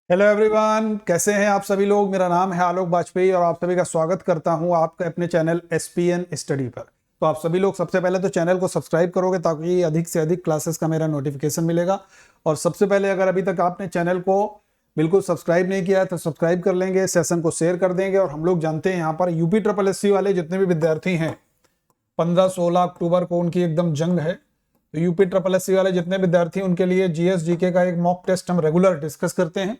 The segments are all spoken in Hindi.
हेलो एवरीवन, कैसे हैं आप सभी लोग। मेरा नाम है आलोक वाजपेयी और आप सभी का स्वागत करता हूं आपके अपने चैनल एसपीएन स्टडी पर। तो आप सभी लोग सबसे पहले तो चैनल को सब्सक्राइब करोगे ताकि अधिक से अधिक क्लासेस का मेरा नोटिफिकेशन मिलेगा। और सबसे पहले अगर अभी तक आपने चैनल को बिल्कुल सब्सक्राइब नहीं किया है तो सब्सक्राइब कर लेंगे, सेशन को शेयर कर देंगे। और हम लोग जानते हैं यहाँ पर यूपी SSC वाले जितने भी विद्यार्थी हैं 15-16 अक्टूबर को उनकी एकदम जंग है। तो यूपी SSC वाले जितने विद्यार्थी उनके लिए जीएस जीके का एक मॉक टेस्ट हम रेगुलर डिस्कस करते हैं।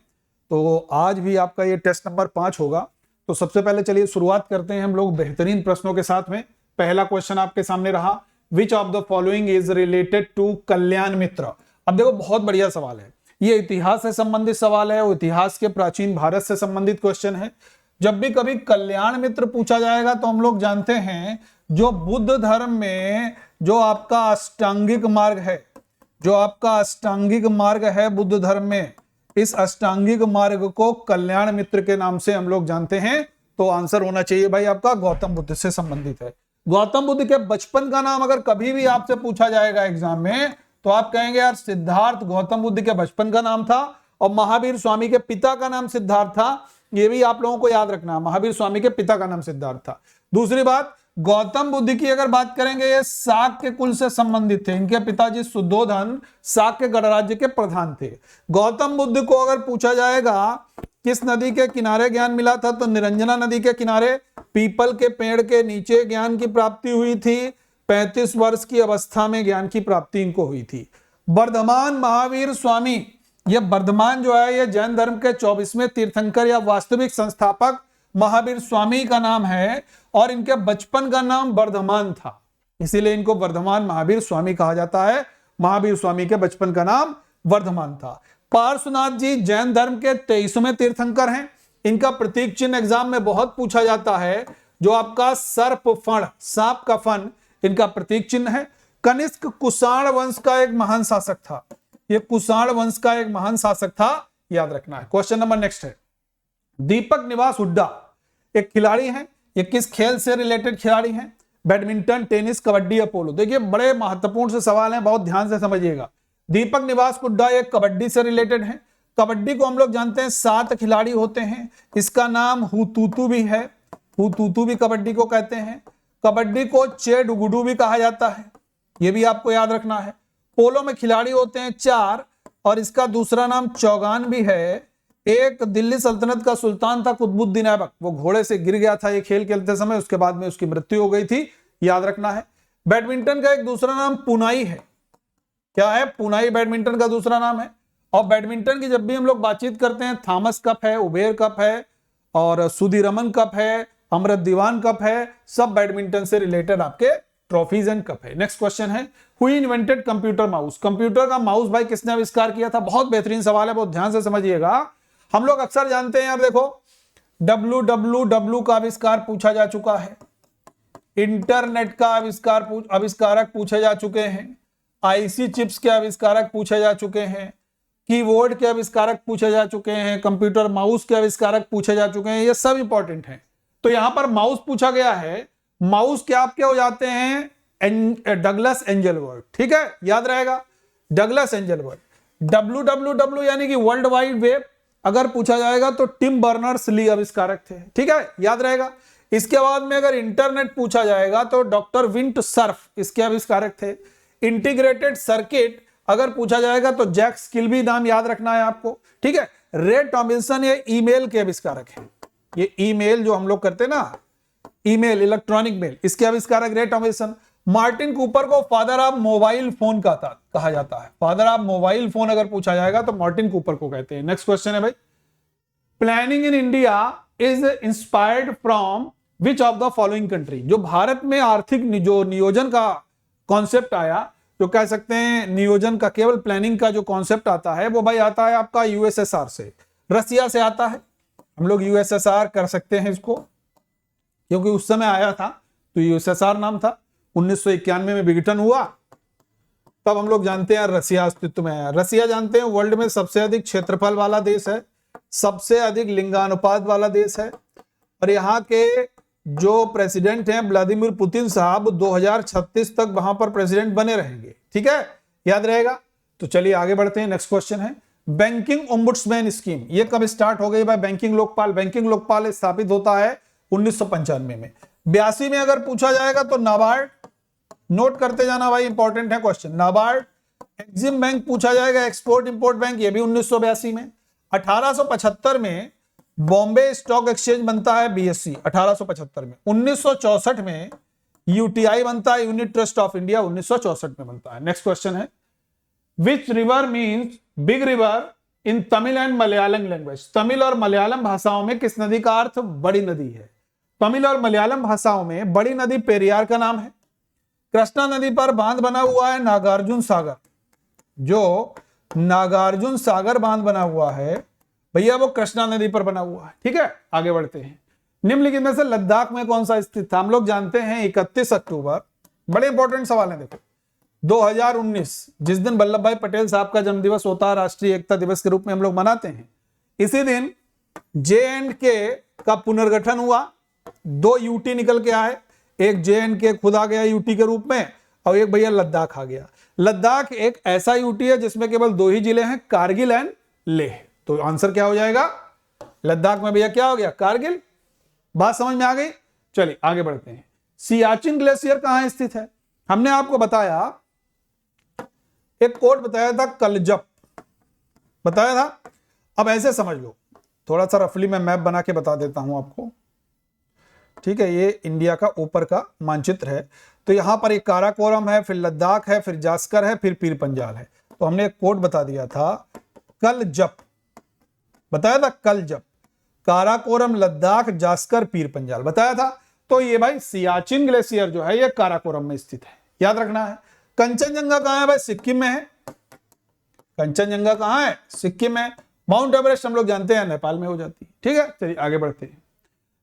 तो आज भी आपका ये टेस्ट नंबर 5 होगा। तो सबसे पहले चलिए शुरुआत करते हैं हम लोग बेहतरीन प्रश्नों के साथ में। पहला क्वेश्चन आपके सामने रहा, which of the following is related to कल्याण मित्र। अब देखो बहुत बढ़िया सवाल है, ये इतिहास से संबंधित सवाल है और इतिहास के प्राचीन भारत से संबंधित क्वेश्चन है। जब भी कभी कल्याण मित्र पूछा जाएगा तो हम लोग जानते हैं जो बुद्ध धर्म में जो आपका अष्टांगिक मार्ग है, जो आपका अष्टांगिक मार्ग है बुद्ध धर्म में, इस अष्टांगिक मार्ग को कल्याण मित्र के नाम से हम लोग जानते हैं। तो आंसर होना चाहिए भाई आपका गौतम बुद्ध से संबंधित है। गौतम बुद्ध के बचपन का नाम अगर कभी भी आपसे पूछा जाएगा एग्जाम में तो आप कहेंगे यार सिद्धार्थ गौतम बुद्ध के बचपन का नाम था। और महावीर स्वामी के पिता का नाम सिद्धार्थ था, ये भी आप लोगों को याद रखना है, महावीर स्वामी के पिता का नाम सिद्धार्थ था। दूसरी बात, गौतम बुद्ध की अगर बात करेंगे ये शाक्य कुल से संबंधित थे। इनके पिताजी सुद्धोधन शाक्य गणराज्य के प्रधान थे। गौतम बुद्ध को अगर पूछा जाएगा किस नदी के किनारे ज्ञान मिला था तो निरंजना नदी के किनारे पीपल के पेड़ के नीचे ज्ञान की प्राप्ति हुई थी। 35 वर्ष की अवस्था में ज्ञान की प्राप्ति इनको हुई थी। वर्धमान महावीर स्वामी, ये वर्धमान जो है ये जैन धर्म के 24वें तीर्थंकर या वास्तविक संस्थापक महावीर स्वामी का नाम है और इनके बचपन का नाम वर्धमान था, इसीलिए इनको वर्धमान महावीर स्वामी कहा जाता है। महावीर स्वामी के बचपन का नाम वर्धमान था। पार्श्वनाथ जी जैन धर्म के 23वें तीर्थंकर हैं। इनका प्रतीक चिन्ह एग्जाम में बहुत पूछा जाता है, जो आपका सर्प फण, सांप का फन इनका प्रतीक चिन्ह है। कनिष्क कुषाण वंश का एक महान शासक था, ये कुषाण वंश का एक महान शासक था, याद रखना है। क्वेश्चन नंबर नेक्स्ट है, दीपक निवास हुड्डा एक खिलाड़ी हैं, ये किस खेल से रिलेटेड खिलाड़ी हैं? बैडमिंटन, टेनिस, कबड्डी या पोलो। देखिए बड़े महत्वपूर्ण से सवाल हैं, बहुत ध्यान से समझिएगा। दीपक निवास हुड्डा एक कबड्डी से रिलेटेड है। कबड्डी को हम लोग जानते हैं 7 खिलाड़ी होते हैं, इसका नाम हुतुतु भी है, हुतुतु भी कबड्डी को कहते हैं। कबड्डी को चेडुगुडू भी कहा जाता है, यह भी आपको याद रखना है। पोलो में खिलाड़ी होते हैं 4 और इसका दूसरा नाम चौगान भी है। एक दिल्ली सल्तनत का सुल्तान था कुतुबुद्दीन ऐबक, वो घोड़े से गिर गया था ये खेल खेलते समय, उसके बाद में उसकी मृत्यु हो गई थी, याद रखना है। बैडमिंटन का एक दूसरा नाम पुनाई है, क्या है? पुनाई बैडमिंटन का दूसरा नाम है। और बैडमिंटन की जब भी हम लोग बातचीत करते हैं, थॉमस कप है, उबेर कप है और सुधीरमन कप है, अमृत दीवान कप है, सब बैडमिंटन से रिलेटेड आपके ट्रॉफीज एंड कप है। नेक्स्ट क्वेश्चन है, who invented computer mouse. Computer का माउस भाई किसने आविष्कार किया था? बहुत बेहतरीन सवाल है, बहुत ध्यान से समझिएगा। हम लोग अक्सर जानते हैं यार, देखो www का आविष्कार पूछा जा चुका है, इंटरनेट का आविष्कारक पूछे जा चुके हैं, आईसी चिप्स के आविष्कारक पूछे जा चुके हैं, कीबोर्ड के आविष्कारक पूछे जा चुके हैं, कंप्यूटर माउस के आविष्कारक पूछे जा चुके हैं, ये सब इंपॉर्टेंट हैं। तो यहां पर माउस पूछा गया है, माउस क्या आपके हो जाते हैं? डगलस एंजलबर्ट, ठीक है, याद रहेगा डगलस एंजलबर्ट। www यानी कि वर्ल्ड वाइड वेब अगर पूछा जाएगा तो टिम बर्नर्स ली आविष्कारक थे, ठीक है, याद रहेगा। इसके बाद में अगर इंटरनेट पूछा जाएगा तो डॉक्टर विंट सर्फ इसके आविष्कारक थे। इंटीग्रेटेड सर्किट अगर पूछा जाएगा तो जैक स्किल्बी नाम याद रखना है आपको, ठीक है। रे टॉमलिंसन ये ईमेल के आविष्कारक हैं, ये ईमेल जो हम लोग करते हैं ना, ईमेल, इलेक्ट्रॉनिक मेल, इसके आविष्कारक रे टॉमलिंसन। मार्टिन कूपर को फादर ऑफ मोबाइल फोन कहा जाता है, फादर ऑफ मोबाइल फोन अगर पूछा जाएगा तो मार्टिन कूपर को कहते हैं। नेक्स्ट क्वेश्चन है भाई, planning in India is inspired from which of the following country. जो भारत में आर्थिक जो नियोजन का कॉन्सेप्ट आया, जो कह सकते हैं नियोजन का, केवल प्लानिंग का जो कॉन्सेप्ट आता है वो भाई आता है आपका यूएसएसआर से, रसिया से आता है। हम लोग यूएसएसआर कर सकते हैं इसको, क्योंकि उस समय आया था तो यूएसएसआर नाम था। 1991 में विघटन हुआ, तब हम लोग जानते हैं रसिया अस्तित्व में आया। रसिया जानते हैं वर्ल्ड में सबसे अधिक क्षेत्रफल वाला देश है, सबसे अधिक लिंगानुपात वाला देश है और यहाँ के जो प्रेसिडेंट हैं व्लादिमीर पुतिन साहब 2036 तक वहां पर प्रेसिडेंट बने रहेंगे, ठीक है, याद रहेगा। तो चलिए आगे बढ़ते हैं। नेक्स्ट क्वेश्चन है, बैंकिंग ओम्बुड्समैन स्कीम ये कब स्टार्ट हो गई भाई? बैंकिंग लोकपाल। बैंकिंग लोकपाल स्थापित होता है 1995 में। 82 में अगर पूछा जाएगा तो नाबार्ड, नोट करते जाना भाई, इंपॉर्टेंट है क्वेश्चन। नाबार्ड। एक्सिम बैंक पूछा जाएगा, एक्सपोर्ट इंपोर्ट बैंक, ये भी 1982 में। 1875 में बॉम्बे स्टॉक एक्सचेंज बनता है, बीएससी, 1875 में। 1964 में यूटीआई बनता है, यूनिट ट्रस्ट ऑफ इंडिया, 1964 में बनता है। नेक्स्ट क्वेश्चन है, which river means big river in Tamil and Malayalam language? Tamil और मलयालम भाषाओं में किस नदी का अर्थ बड़ी नदी है? तमिल और मलयालम भाषाओं में बड़ी नदी पेरियार का नाम है। कृष्णा नदी पर बांध बना हुआ है नागार्जुन सागर। जो नागार्जुन सागर बांध बना हुआ है भैया वो कृष्णा नदी पर बना हुआ है। ठीक है, आगे बढ़ते हैं। निम्नलिखित में से लद्दाख में कौन सा स्थित था? हम लोग जानते हैं 31 अक्टूबर, बड़े इंपॉर्टेंट सवाल है देखो, 2019 जिस दिन वल्लभ भाई पटेल साहब का जन्मदिवस होता है, राष्ट्रीय एकता दिवस के रूप में हम लोग मनाते हैं, इसी दिन JNK का पुनर्गठन हुआ। 2 यूटी निकल के आए, एक JNK खुद आ गया यूटी के रूप में, और एक भैया लद्दाख आ गया। लद्दाख एक ऐसा यूटी है जिसमें केवल 2 ही जिले हैं, कारगिल एंड लेह। तो आंसर क्या हो जाएगा? लद्दाख में भैया क्या हो गया? कारगिल। बात समझ में आ गई? चलिए आगे बढ़ते हैं। सियाचिन ग्लेशियर कहां स्थित है? हमने आपको बताया, एक कोट बताया था, कलजप बताया था। अब ऐसे समझ लो, थोड़ा सा रफली मैं मैप बना के बता देता हूं आपको। ठीक है, ये इंडिया का ऊपर का मानचित्र है। तो यहां पर एक काराकोरम है, फिर लद्दाख है, फिर जास्कर है, फिर पीर पंजाल है। तो हमने एक कोट बता दिया था, कलजप बताया था, कलजप। काराकोरम, लद्दाख, जास्कर, पीर पंजाल बताया था। तो ये भाई सियाचिन ग्लेशियर जो है ये काराकोरम में स्थित है, याद रखना है। कंचनजंगा कहां है भाई? सिक्किम में है। कंचनजंगा कहां है? सिक्किम में। माउंट एवरेस्ट हम लोग जानते हैं नेपाल में हो जाती है। ठीक है, चलिए आगे बढ़ते हैं।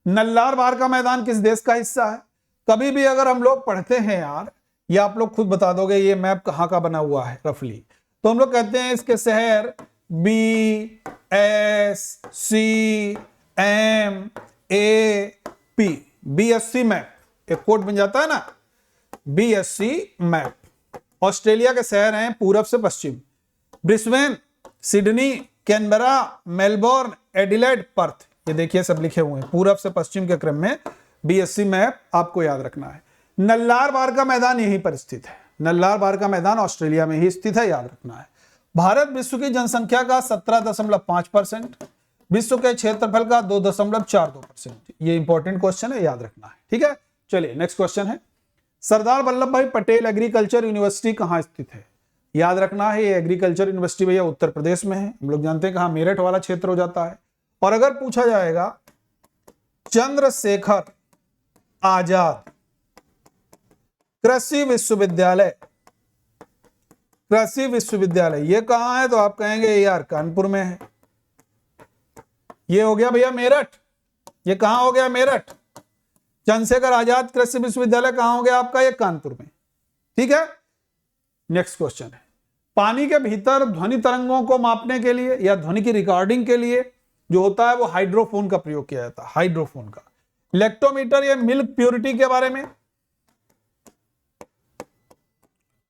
नल्लार बार का मैदान किस देश का हिस्सा है? कभी भी अगर हम लोग पढ़ते हैं यार, या आप लोग खुद बता दोगे ये मैप कहां का बना हुआ है रफली, तो हम लोग कहते हैं इसके शहर BSCMAP, BSC मैप, एक कोड बन जाता है ना, BSC मैप। ऑस्ट्रेलिया के शहर हैं पूरब से पश्चिम, Brisbane, Sydney, Canberra, Melbourne, Adelaide, Perth. ये देखिए सब लिखे हुए हैं पूरब से पश्चिम के क्रम में। BSC मैप आपको याद रखना है। नल्लार बार का मैदान यहीं पर स्थित है। नल्लार बार का मैदान ऑस्ट्रेलिया में ही स्थित है, याद रखना है। भारत विश्व की जनसंख्या का 17.5%, विश्व के क्षेत्रफल का 2.42%। ये इंपॉर्टेंट क्वेश्चन है, याद रखना है। ठीक है, चलिए नेक्स्ट क्वेश्चन है, सरदार वल्लभ भाई पटेल एग्रीकल्चर यूनिवर्सिटी कहां स्थित है? याद रखना है, ये एग्रीकल्चर यूनिवर्सिटी भैया उत्तर प्रदेश में है। हम लोग जानते हैं कहां, मेरठ वाला क्षेत्र हो जाता है। और अगर पूछा जाएगा चंद्रशेखर आजाद कृषि विश्वविद्यालय, कृषि विश्वविद्यालय ये कहां है? तो आप कहेंगे यार कानपुर में है। ये हो गया भैया मेरठ। ये कहां हो गया? मेरठ। चंद्रशेखर आजाद कृषि विश्वविद्यालय कहां हो गया आपका? ये कानपुर में। ठीक है, नेक्स्ट क्वेश्चन है, पानी के भीतर ध्वनि तरंगों को मापने के लिए या ध्वनि की रिकॉर्डिंग के लिए जो होता है वो हाइड्रोफोन का प्रयोग किया जाता है, हाइड्रोफोन का। लेक्टोमीटर या मिल्क प्योरिटी के बारे में,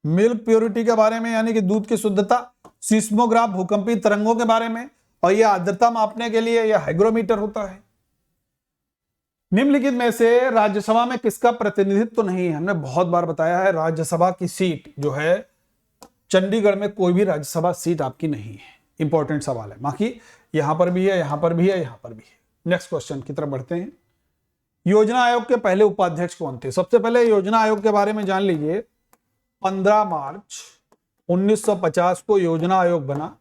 मिल्क प्योरिटी के बारे में यानी कि दूध की शुद्धता। सिस्मोग्राफ भूकंपीय तरंगों के बारे में, और यह आर्द्रता मापने के लिए यह हाइग्रोमीटर होता है। निम्नलिखित में से राज्यसभा में किसका प्रतिनिधित्व तो नहीं है? हमने बहुत बार बताया है, राज्यसभा की सीट जो है चंडीगढ़ में कोई भी राज्यसभा सीट आपकी नहीं है। इंपॉर्टेंट सवाल है, बाकी यहां पर भी है, यहां पर भी है, यहां पर भी है। नेक्स्ट क्वेश्चन की तरफ बढ़ते हैं। योजना आयोग के पहले उपाध्यक्ष कौन थे? सबसे पहले योजना आयोग के बारे में जान लीजिए। 15 मार्च 1950 को योजना आयोग बना,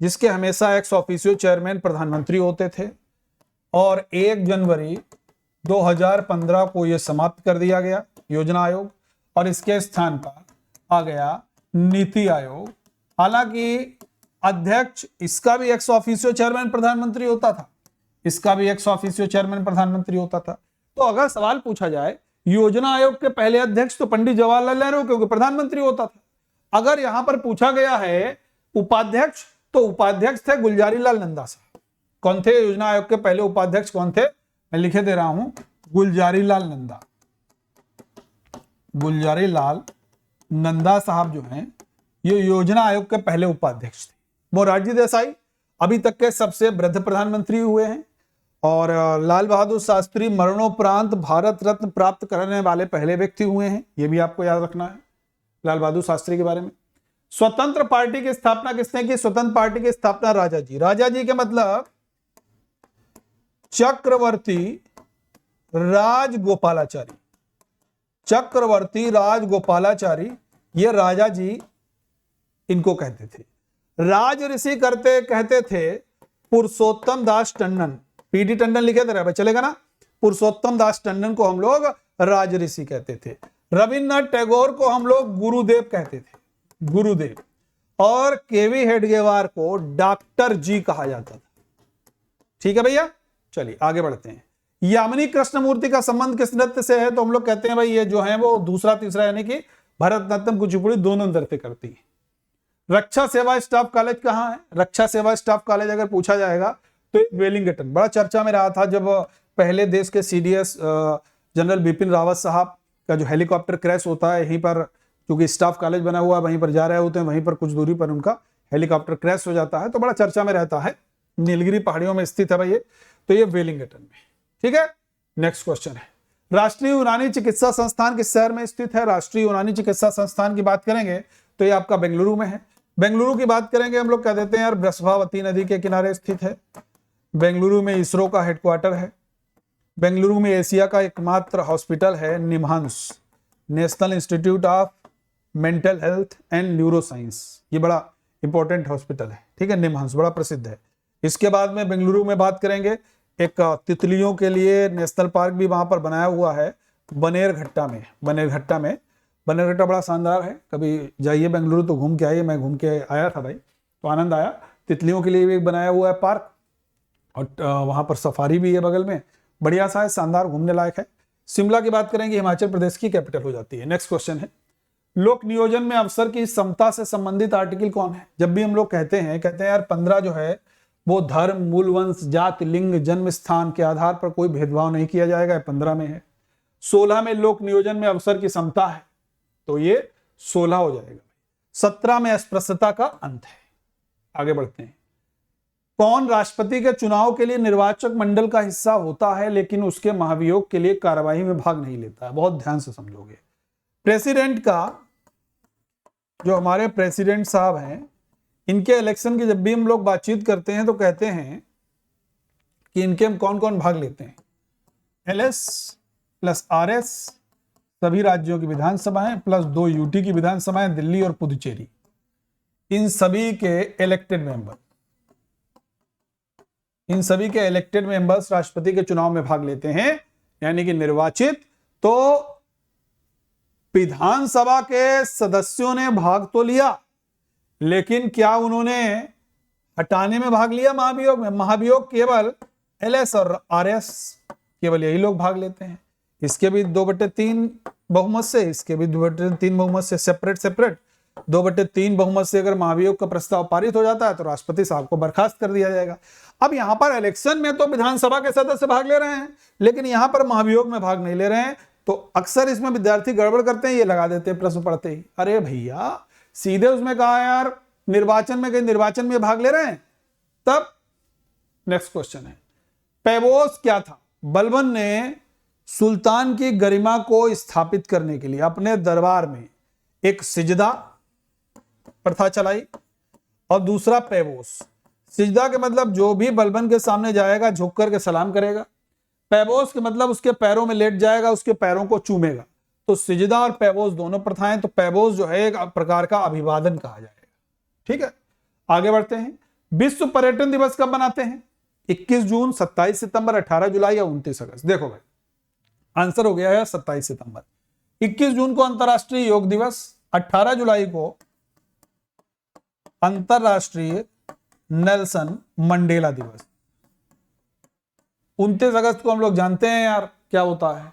जिसके हमेशा एक्स ऑफिशियो चेयरमैन प्रधानमंत्री होते थे, और 1 जनवरी 2015 को यह समाप्त कर दिया गया योजना आयोग, और इसके स्थान पर आ गया नीति आयोग। हालांकि अध्यक्ष इसका भी एक्स ऑफिशियो चेयरमैन प्रधानमंत्री होता था, इसका भी एक्स ऑफिशियो चेयरमैन प्रधानमंत्री होता था। तो अगर सवाल पूछा जाए योजना आयोग के पहले अध्यक्ष, तो पंडित जवाहरलाल नेहरू, क्योंकि प्रधानमंत्री होता था। अगर यहां पर पूछा गया है उपाध्यक्ष, तो उपाध्यक्ष थे गुलजारी लाल नंदा साहब। कौन थे योजना आयोग के पहले उपाध्यक्ष? कौन थे? मैं लिखे दे रहा हूं, गुलजारी लाल नंदा। गुलजारी लाल नंदा साहब जो हैं ये योजना आयोग के पहले उपाध्यक्ष थे। मोरारजी देसाई अभी तक के सबसे वृद्ध प्रधानमंत्री हुए हैं, और लाल बहादुर शास्त्री मरणोपरांत भारत रत्न प्राप्त करने वाले पहले व्यक्ति हुए हैं, ये भी आपको याद रखना है लाल बहादुर शास्त्री के बारे में। स्वतंत्र पार्टी की स्थापना किसने की? स्वतंत्र पार्टी की स्थापना राजाजी। राजाजी के मतलब चक्रवर्ती राजगोपालाचारी, चक्रवर्ती राजगोपालाचारी, ये राजाजी इनको कहते थे। राज ऋषि कहते थे पुरुषोत्तम दास टंडन, पीडी टंडन लिखे थे भाई, चलेगा ना? पुरुषोत्तम दास टंडन को हम लोग राज ऋषि कहते थे। रविन्द्रनाथ टैगोर को हम लोग गुरुदेव कहते थे, गुरुदेव। और केवी हेडगेवार को डॉक्टर जी कहा जाता था। ठीक है भैया, चलिए आगे बढ़ते हैं। यामिनी कृष्णमूर्ति का संबंध किस नृत्य से है? तो हम लोग कहते हैं भाई ये जो है वो दूसरा तीसरा, यानी कि भरतनाट्यम कुचिपुड़ी दोनों नृत्य करती है। रक्षा सेवा स्टाफ कॉलेज कहाँ है? रक्षा सेवा स्टाफ कॉलेज अगर पूछा जाएगा तो वेलिंगटन, बड़ा चर्चा में रहा था जब पहले देश के सीडीएस जनरल बिपिन रावत साहब का जो हेलीकॉप्टर क्रैश होता है, यहीं पर क्योंकि स्टाफ कॉलेज बना हुआ है, वहीं पर जा रहे होते हैं, वहीं पर कुछ दूरी पर उनका हेलीकॉप्टर क्रैश हो जाता है, तो बड़ा चर्चा में रहता है। नीलगिरी पहाड़ियों में स्थित है भाई ये, तो ये वेलिंगटन में। ठीक है, नेक्स्ट क्वेश्चन है, राष्ट्रीय यूनानी चिकित्सा संस्थान किस शहर में स्थित है? राष्ट्रीय यूनानी चिकित्सा संस्थान की बात करेंगे तो ये आपका बेंगलुरु में है। बेंगलुरु की बात करेंगे हम लोग कह देते हैं यार ब्रसभावती नदी के किनारे स्थित है। बेंगलुरु में इसरो का हेडक्वार्टर है। बेंगलुरु में एशिया का एकमात्र हॉस्पिटल है निम्हांस, national institute of mental health and neuro science, ये बड़ा इंपॉर्टेंट हॉस्पिटल है। ठीक है, निम्हांस बड़ा प्रसिद्ध है। इसके बाद में बेंगलुरु में बात करेंगे, एक तितलियों के लिए नेशनल पार्क भी वहां पर बनाया हुआ है बनेरघट्टा में। बनेरघट्टा बड़ा शानदार है, कभी जाइए बेंगलुरु तो घूम के आइए, मैं घूम के आया था भाई तो आनंद आया। तितलियों के लिए भी एक बनाया हुआ है पार्क, और वहां पर सफारी भी है बगल में, बढ़िया सा है, शानदार, घूमने लायक है। शिमला की बात करेंगे, हिमाचल प्रदेश की कैपिटल हो जाती है। नेक्स्ट क्वेश्चन है, लोक नियोजन में अवसर की समता से संबंधित आर्टिकल कौन है? जब भी हम लोग कहते हैं यार 15 जो है वो धर्म, मूल वंश, जाति, लिंग, जन्म स्थान के आधार पर कोई भेदभाव नहीं किया जाएगा, 15 में है। 16 में लोक नियोजन में अवसर की समता है, तो ये 16 हो जाएगा। 17 में अस्पृश्यता का अंत है। आगे बढ़ते हैं, कौन राष्ट्रपति के चुनाव के लिए निर्वाचक मंडल का हिस्सा होता है लेकिन उसके महाभियोग के लिए कार्यवाही में भाग नहीं लेता है? बहुत ध्यान से समझोगे। प्रेसिडेंट का, जो हमारे प्रेसिडेंट साहब हैं, इनके इलेक्शन की जब भी हम लोग बातचीत करते हैं तो कहते हैं कि इनके हम कौन कौन भाग लेते हैं। एलएस प्लस आरएस, सभी राज्यों की विधानसभाएं प्लस 2 यूटी की विधानसभाएं, दिल्ली और पुदुचेरी, इन सभी के इलेक्टेड मेंबर्स राष्ट्रपति के चुनाव में भाग लेते हैं, यानी कि निर्वाचित। तो विधानसभा के सदस्यों ने भाग तो लिया, लेकिन क्या उन्होंने हटाने में भाग लिया महाभियोग में? महाभियोग केवल एलएस और आरएस, केवल यही लोग भाग लेते हैं। इसके भी 2/3 बहुमत से, इसके भी 2/3 बहुमत से, सेपरेट 2/3 बहुमत से अगर महाभियोग का प्रस्ताव पारित हो जाता है तो राष्ट्रपति साहब को बर्खास्त कर दिया जाएगा। अब यहां पर इलेक्शन में तो विधानसभा के सदस्य भाग ले रहे हैं, लेकिन यहां पर महाभियोग में भाग नहीं ले रहे हैं, तो अक्सर इसमें विद्यार्थी गड़बड़ करते हैं, ये लगा देते हैं प्रश्न पढ़ते ही, अरे भैया सीधे उसमें कहा यार निर्वाचन में भाग ले रहे हैं तब। नेक्स्ट क्वेश्चन है, पैबोस क्या था? बलबन ने सुल्तान की गरिमा को स्थापित करने के लिए अपने दरबार में एक सिजदा प्रथा चलाई, और दूसरा पैबोस। सिजदा के मतलब जो भी बलबन के सामने जाएगा झुक करके सलाम करेगा। पैबोस के मतलब उसके पैरों में लेट जाएगा, उसके पैरों को चूमेगा। तो सिजदा और पैबोस दोनों प्रथाएं, तो पैबोस जो है एक प्रकार का अभिवादन कहा जाएगा। ठीक है, आगे बढ़ते हैं। विश्व पर्यटन दिवस कब मनाते हैं? 21 जून, 27 सितंबर, 18 जुलाई या 29 अगस्त? देखो भाई आंसर हो गया है 27 सितंबर। 21 जून को अंतरराष्ट्रीय योग दिवस, 18 जुलाई को अंतरराष्ट्रीय नेल्सन मंडेला दिवस, 29 अगस्त को हम लोग जानते हैं यार क्या होता है,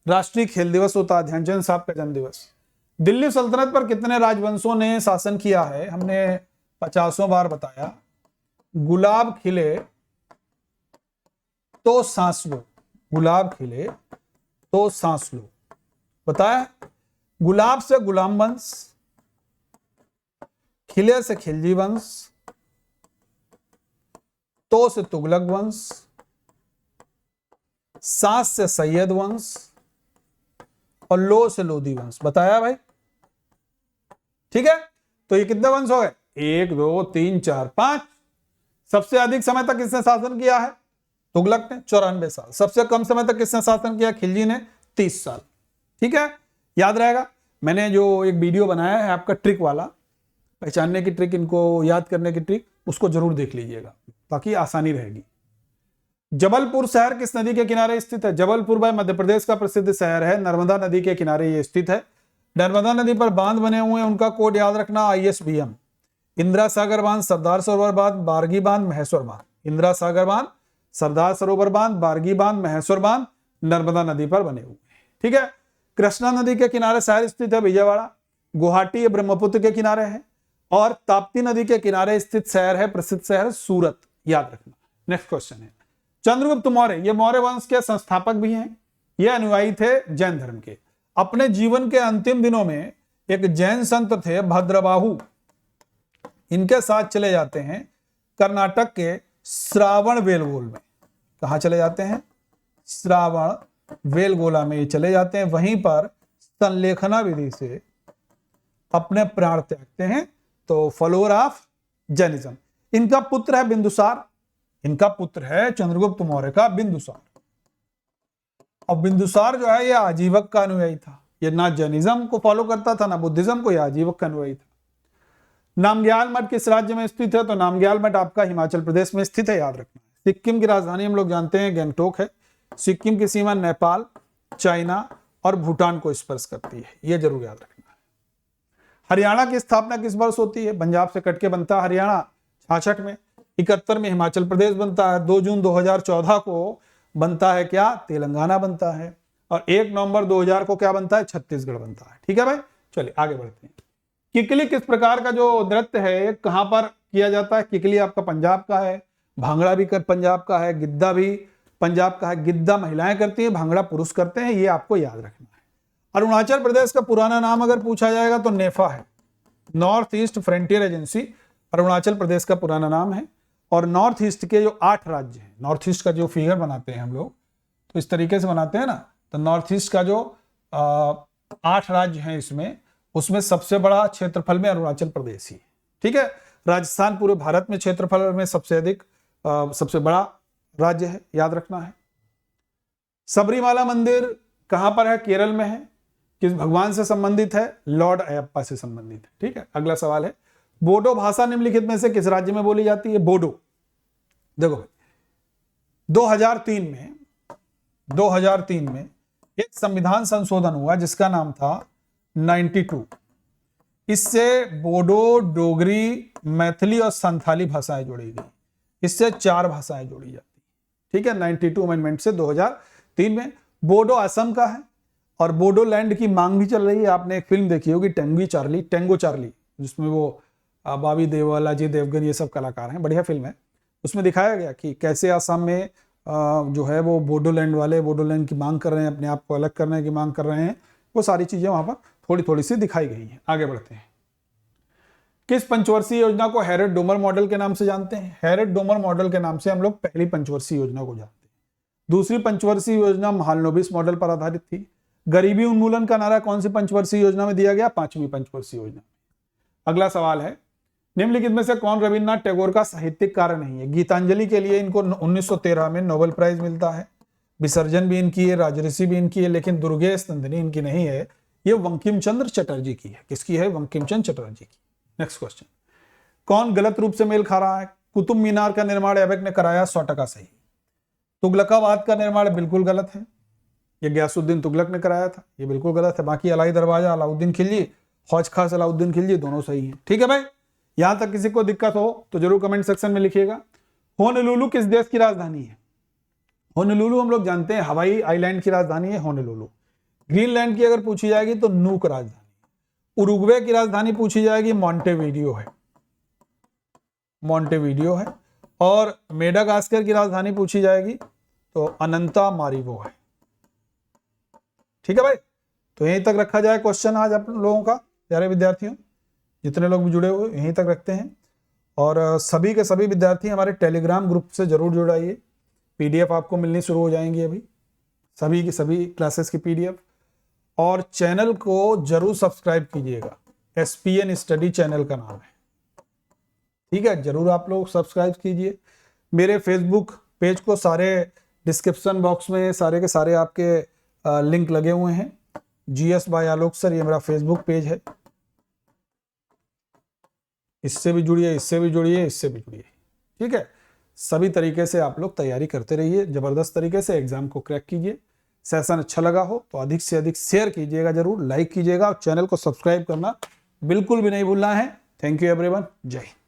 राष्ट्रीय खेल दिवस होता है, ध्यानचंद साहब का जन्म दिवस। दिल्ली सल्तनत पर कितने राजवंशों ने शासन किया है? हमने 50 बार बताया। गुलाब खिले तो सांस लो, गुलाब खिले तो सांस लो, बताया। गुलाब से गुलाम वंश, खिले से खिलजी वंश, तो से तुगलक वंश, सा से सैयद वंश और लो से लोदी वंश। बताया भाई? ठीक है, तो ये कितने वंश हो गए? 1 2 3 4 5। सबसे अधिक समय तक किसने शासन किया है? तुगलक ने, 94 साल। सबसे कम समय तक किसने शासन किया? खिलजी ने, 30 साल। ठीक है, याद रहेगा। मैंने जो एक वीडियो बनाया है आपका ट्रिक वाला, पहचानने की ट्रिक, इनको याद करने की ट्रिक, उसको जरूर देख लीजिएगा ताकि आसानी रहेगी। जबलपुर शहर किस नदी के किनारे स्थित है? जबलपुर भाई मध्य प्रदेश का प्रसिद्ध शहर है, नर्मदा नदी के किनारे ये स्थित है। नर्मदा नदी पर बांध बने हुए हैं, उनका कोड याद रखना ISBM। इंदिरा सागर बांध, सरदार सरोवर बांध, बारगी बांध, महेश्वर बांध। इंदिरा सागर बांध, सरदार सरोवर बांध, बारगी बांध, महेश्वर बांध नर्मदा नदी पर बने हुए हैं। ठीक है, कृष्णा नदी के किनारे शहर स्थित है विजयवाड़ा। गुवाहाटी ब्रह्मपुत्र के किनारे है और ताप्ती नदी के किनारे स्थित शहर है, प्रसिद्ध शहर सूरत। याद रखना। नेक्स्ट क्वेश्चन है, चंद्रगुप्त मौर्य, ये मौर्य वंश के संस्थापक भी हैं, ये अनुयायी थे जैन धर्म के। अपने जीवन के अंतिम दिनों में एक जैन संत थे भद्रबाहु, इनके साथ चले जाते हैं कर्नाटक के श्रावण बेलगोल में। कहां चले जाते हैं? श्रावण बेलगोला में ये चले जाते हैं, वहीं पर संलेखना विधि से अपने प्राण त्यागते हैं। तो फॉलोअर ऑफ जैनिज्म। इनका पुत्र है बिंदुसार, इनका पुत्र है चंद्रगुप्त मौर्य का बिंदुसार। और बिंदुसार जो है ये आजीवक का अनुयायी था, ये ना जैनिज्म को फॉलो करता था ना बुद्धिज्म को, ये आजीवक का अनुयायी था। नामग्याल मठ किस राज्य में स्थित है? तो नामग्याल मठ आपका हिमाचल प्रदेश में स्थित है, याद रखना। सिक्किम की राजधानी हम लोग जानते हैं गंगटोक है। सिक्किम की सीमा नेपाल, चाइना और भूटान को स्पर्श करती है, यह जरूर याद रखना है। हरियाणा की स्थापना किस वर्ष होती है? पंजाब से कटके बनता है हरियाणा 66 में। 71 में हिमाचल प्रदेश बनता है। 2 जून 2014 को बनता है क्या? तेलंगाना बनता है। और 1 नवंबर 2000 को क्या बनता है? छत्तीसगढ़ बनता है। ठीक है भाई, चलिए आगे बढ़ते हैं। किकली किस प्रकार का जो नृत्य है कहां पर किया जाता है? किकली आपका पंजाब का है, भांगड़ा भी पंजाब का है, गिद्धा भी पंजाब का है। गिद्धा महिलाएं करती हैं, भांगड़ा पुरुष करते हैं, ये आपको याद रखना है। अरुणाचल प्रदेश का पुराना नाम अगर पूछा जाएगा तो नेफा है, North East Frontier Agency Arunachal Pradesh का पुराना नाम है। और नॉर्थ ईस्ट के जो 8 राज्य हैं, नॉर्थ ईस्ट का जो फिगर बनाते हैं हम लोग तो इस तरीके से बनाते हैं ना, तो नॉर्थ ईस्ट का जो 8 राज्य हैं इसमें, उसमें सबसे बड़ा क्षेत्रफल में अरुणाचल प्रदेश ही। ठीक है, राजस्थान पूरे भारत में क्षेत्रफल में सबसे अधिक सबसे बड़ा राज्य है, याद रखना है। सबरीमाला मंदिर कहां पर है? केरल में है। किस भगवान से संबंधित है? लॉर्ड अयप्पा से संबंधित है। ठीक है, अगला सवाल है, बोडो भाषा निम्नलिखित में से किस राज्य में बोली जाती है? बोडो। देखो 2003 में एक संविधान संशोधन हुआ जिसका नाम था 92। इससे बोडो, डोगरी, मैथिली और संथाली भाषाएं जोड़ी गई। इससे 4 भाषाएं जोड़ी जाती। ठीक है, 92 अमेंडमेंट से 2003 में। बोडो असम का है और बोडोलैंड की मांग भी चल रही है। आपने एक फिल्म देखी होगी टेंगो चार्ली, जिसमें वो बॉबी देओल, अजय देवगन ये सब कलाकार हैं, बढ़िया फिल्म है। उसमें दिखाया गया कि कैसे असम में जो है वो बोडोलैंड वाले बोडोलैंड की मांग कर रहे हैं, अपने आप को अलग करने की मांग कर रहे हैं। वो सारी चीजें वहां पर थोड़ी थोड़ी सी दिखाई गई हैं। आगे बढ़ते हैं। किस पंचवर्षीय योजना को हैरेट डोमर मॉडल के नाम से जानते हैं? हैरेट डोमर मॉडल के नाम से हम लोग पहली पंचवर्षीय योजना को जानते हैं। दूसरी पंचवर्षीय योजना महालनोबिस मॉडल पर आधारित थी। गरीबी उन्मूलन का नारा कौन सी पंचवर्षीय योजना में दिया गया? 5वीं पंचवर्षीय योजना। अगला सवाल है, निम्नलिखित में से कौन रविन्द्रनाथ टैगोर का साहित्यिक कार्य नहीं है? गीतांजलि के लिए इनको 1913 में नोबेल प्राइज मिलता है। विसर्जन भी इनकी है, राजऋषि भी इनकी है, लेकिन दुर्गेश नंदिनी इनकी नहीं है। ये बंकिम चंद्र चटर्जी की है। किसकी है? बंकिम चंद्र चटर्जी की। नेक्स्ट क्वेश्चन, कौन गलत रूप से मेल खा रहा है? कुतुब मीनार का निर्माण ऐबक ने कराया, 100% सही। तुगलकाबाद का निर्माण बिल्कुल गलत है, ये गयासुद्दीन तुगलक ने कराया था, ये बिल्कुल गलत है। बाकी अलाई दरवाजा अलाउद्दीन खिलजी, हौज खास अलाउद्दीन खिलजी, दोनों सही हैं। ठीक है भाई, यहां तक किसी को दिक्कत हो तो जरूर कमेंट सेक्शन में लिखिएगा। होनोलुलु किस देश की राजधानी है? होनोलुलु हम लोग जानते हैं हवाई आइलैंड की राजधानी है होनोलुलु। ग्रीनलैंड की अगर पूछी जाएगी तो नूक राजधानी। उरुग्वे की राजधानी पूछी जाएगी मॉन्टेवीडियो है, मॉन्टेवीडियो है। और मेडागास्कर की राजधानी पूछी जाएगी तो अनंतामारिवो है। ठीक है भाई, तो यहीं तक रखा जाए क्वेश्चन आज आप लोगों का, प्यारे विद्यार्थियों। जितने लोग भी जुड़े हुए यहीं तक रखते हैं। और सभी के सभी विद्यार्थी हमारे टेलीग्राम ग्रुप से जरूर जुड़ाइए। पीडीएफ आपको मिलनी शुरू हो जाएंगी अभी, सभी की सभी क्लासेस की पीडीएफ। और चैनल को जरूर सब्सक्राइब कीजिएगा, एसपीएन स्टडी चैनल का नाम है, ठीक है। जरूर आप लोग सब्सक्राइब कीजिए। मेरे फेसबुक पेज को सारे डिस्क्रिप्शन बॉक्स में सारे के सारे आपके लिंक लगे हुए हैं। जीएस बाय आलोक सर, ये मेरा फेसबुक पेज है। इससे भी जुड़िए, इससे भी जुड़िए, इससे भी जुड़िए, ठीक है। सभी तरीके से आप लोग तैयारी करते रहिए, जबरदस्त तरीके से एग्जाम को क्रैक कीजिए। सेशन अच्छा लगा हो तो अधिक से अधिक शेयर कीजिएगा, जरूर लाइक कीजिएगा और चैनल को सब्सक्राइब करना बिल्कुल भी नहीं भूलना है। थैंक यू एवरीवन, जय हिंद।